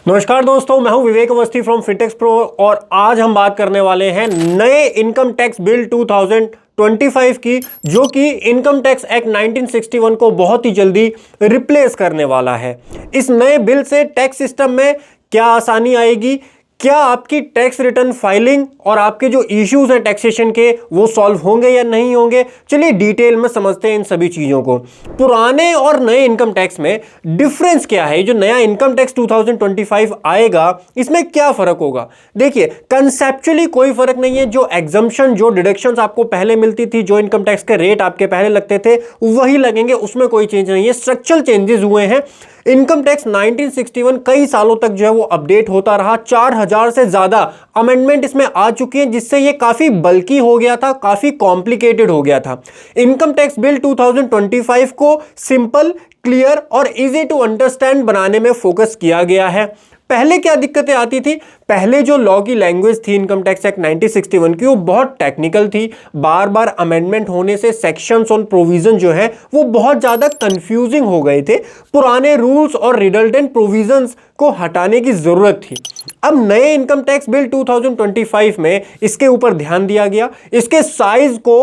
नमस्कार दोस्तों, मैं हूं विवेक अवस्थी फ्रॉम फिनटेक्स प्रो और आज हम बात करने वाले हैं नए इनकम टैक्स बिल 2025 की, जो कि इनकम टैक्स एक्ट 1961 को बहुत ही जल्दी रिप्लेस करने वाला है। इस नए बिल से टैक्स सिस्टम में क्या आसानी आएगी, क्या आपकी टैक्स रिटर्न फाइलिंग और आपके जो इश्यूज हैं टैक्सेशन के वो सॉल्व होंगे या नहीं होंगे, चलिए डिटेल में समझते हैं इन सभी चीजों को। पुराने और नए इनकम टैक्स में डिफरेंस क्या है, जो नया इनकम टैक्स 2025 आएगा इसमें क्या फर्क होगा। देखिए, कंसेप्चुअली कोई फर्क नहीं है। जो एग्जम्पशन, जो डिडक्शंस आपको पहले मिलती थी, जो इनकम टैक्स के रेट आपके पहले लगते थे वही लगेंगे, उसमें कोई चेंज नहीं है। स्ट्रक्चरल चेंजेस हुए हैं। इनकम टैक्स 1961 कई सालों तक जो है वो अपडेट होता रहा। 4000 से ज्यादा अमेंडमेंट इसमें आ चुकी हैं, जिससे ये काफी बल्कि हो गया था, काफी कॉम्प्लिकेटेड हो गया था। इनकम टैक्स बिल 2025 को सिंपल, क्लियर और इजी टू अंडरस्टैंड बनाने में फोकस किया गया है। पहले क्या दिक्कतें आती थी, पहले जो लॉ की लैंग्वेज थी इनकम टैक्स एक्ट 1961 की, वो बहुत टेक्निकल थी। बार बार अमेंडमेंट होने से सेक्शंस और प्रोविजन जो है वो बहुत ज्यादा कंफ्यूजिंग हो गए थे। पुराने रूल्स और रिडल्डेंट प्रोविजंस को हटाने की जरूरत थी। अब नए इनकम टैक्स बिल 2025 में इसके ऊपर ध्यान दिया गया। इसके साइज को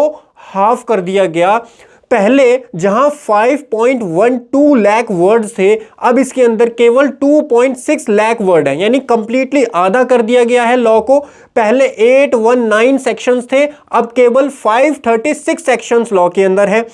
हाफ कर दिया गया। पहले जहां 5.12 लाख वर्ड्स थे, अब इसके अंदर केवल 2.6 लाख वर्ड है, यानी कंप्लीटली आधा कर दिया गया है लॉ को। पहले 819 सेक्शंस थे, अब केवल 536 सेक्शंस लॉ के अंदर है।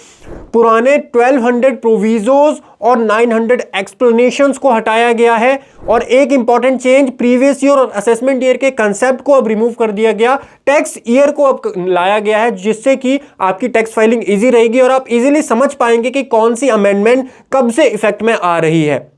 पुराने 1200 प्रोविजोज और 900 एक्सप्लेनेशंस को हटाया गया है। और एक इंपॉर्टेंट चेंज, प्रीवियस ईयर और असेसमेंट ईयर के कंसेप्ट को अब रिमूव कर दिया गया। टैक्स ईयर को अब लाया गया है, जिससे कि आपकी टैक्स फाइलिंग इजी रहेगी और आप इजीली समझ पाएंगे कि कौन सी अमेंडमेंट कब से इफेक्ट में आ रही है।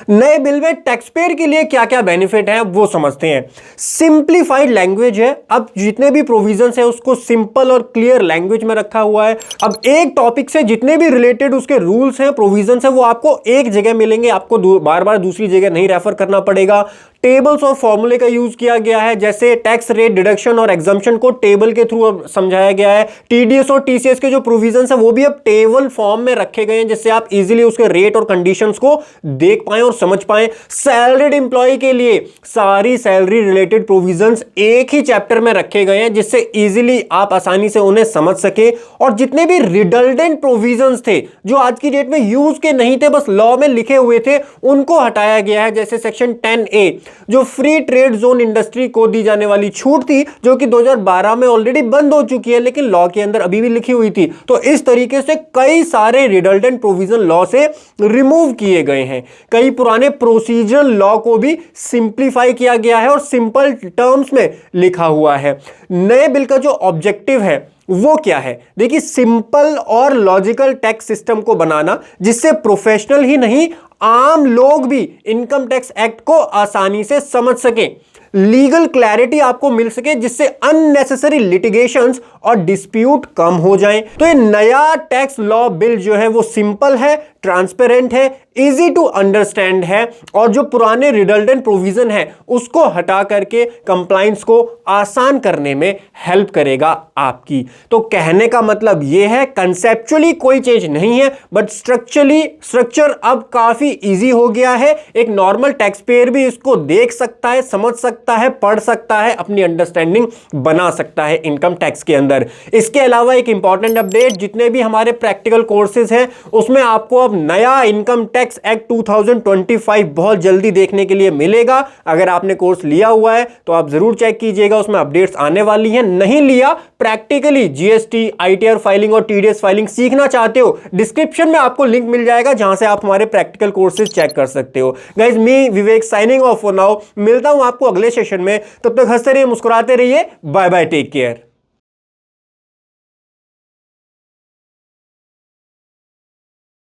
नए बिल में टैक्स पेयर के लिए क्या क्या बेनिफिट है वो समझते हैं। सिंप्लीफाइड लैंग्वेज है, अब जितने भी प्रोविजंस है उसको सिंपल और क्लियर लैंग्वेज में रखा हुआ है। अब एक टॉपिक से जितने भी रिलेटेड उसके रूल्स हैं, प्रोविजंस है, वो आपको एक जगह मिलेंगे, आपको बार बार दूसरी जगह नहीं रेफर करना पड़ेगा। टेबल्स और फॉर्मूले का यूज किया गया है, जैसे टैक्स रेट, डिडक्शन और एग्जम्पशन को टेबल के थ्रू अब समझाया गया है। टीडीएस और टीसीएस के जो प्रोविजंस है वो भी अब टेबल फॉर्म में रखे गए हैं, जिससे आप इजीली उसके रेट और कंडीशंस को देख पाएं और समझ पाएं। सैलरीड एम्प्लॉय के लिए सारी सैलरी रिलेटेड प्रोविजंस एक ही चैप्टर में रखे गए हैं, जिससे इजीली आप आसानी से उन्हें समझ सके। और जितने भी रिडल्डेंट प्रोविजंस थे, जो आज की डेट में यूज के नहीं थे, बस लॉ में लिखे हुए थे, उनको हटाया गया है। जैसे सेक्शन 10A, जो फ्री ट्रेड जोन इंडस्ट्री को दी जाने वाली छूट थी, जो कि 2012 में ऑलरेडी बंद हो चुकी है, लेकिन लॉ के अंदर अभी भी लिखी हुई थी। तो इस तरीके से कई सारे रिडल्डेंट प्रोविजन लॉ से रिमूव किए गए हैं। कई पुराने प्रोसीजरल लॉ को भी सिंप्लीफाई किया गया है और सिंपल टर्म्स में लिखा हुआ है। नए बिल का जो ऑब्जेक्टिव है वो क्या है, देखिए, सिंपल और लॉजिकल टैक्स सिस्टम को बनाना, जिससे प्रोफेशनल ही नहीं, आम लोग भी इनकम टैक्स एक्ट को आसानी से समझ सकें। लीगल क्लैरिटी आपको मिल सके, जिससे अननेसेसरी लिटिगेशंस और डिस्प्यूट कम हो जाएं। तो ये नया टैक्स लॉ बिल जो है वो सिंपल है, ट्रांसपेरेंट है, इजी टू अंडरस्टैंड है, और जो पुराने रिडल्डेंट प्रोविजन है उसको हटा करके कंप्लायंस को आसान करने में हेल्प करेगा आपकी। तो कहने का मतलब यह है, कंसेप्चुअली कोई चेंज नहीं है, बट स्ट्रक्चर अब काफी इजी हो गया है। एक नॉर्मल टैक्स पेयर भी इसको देख सकता है, समझ सकता है, पढ़ सकता है, अपनी अंडरस्टैंडिंग बना सकता है इनकम टैक्स के अंदर। इसके अलावा एक इंपॉर्टेंट अपडेट, जितने भी हमारे प्रैक्टिकल कोर्सेज हैं उसमें आपको अब नया इनकम टैक्स एक्ट 2025 बहुत जल्दी देखने के लिए मिलेगा। अगर आपने कोर्स लिया हुआ है तो आप जरूर चेक कीजिएगा, उसमें अपडेट्स आने वाली हैं। नहीं लिया, प्रैक्टिकली जीएसटी, आईटीआर फाइलिंग और टीडीएस फाइलिंग सीखना चाहते हो, डिस्क्रिप्शन में आपको लिंक मिल जाएगा, जहां से आप हमारे प्रैक्टिकल कोर्सेज चेक कर सकते हो। Guys, me Vivek signing off for now. मिलता हूं आपको अगले सेशन में, तब तक हंसते रहिए, मुस्कुराते रहिए। Bye bye, take care.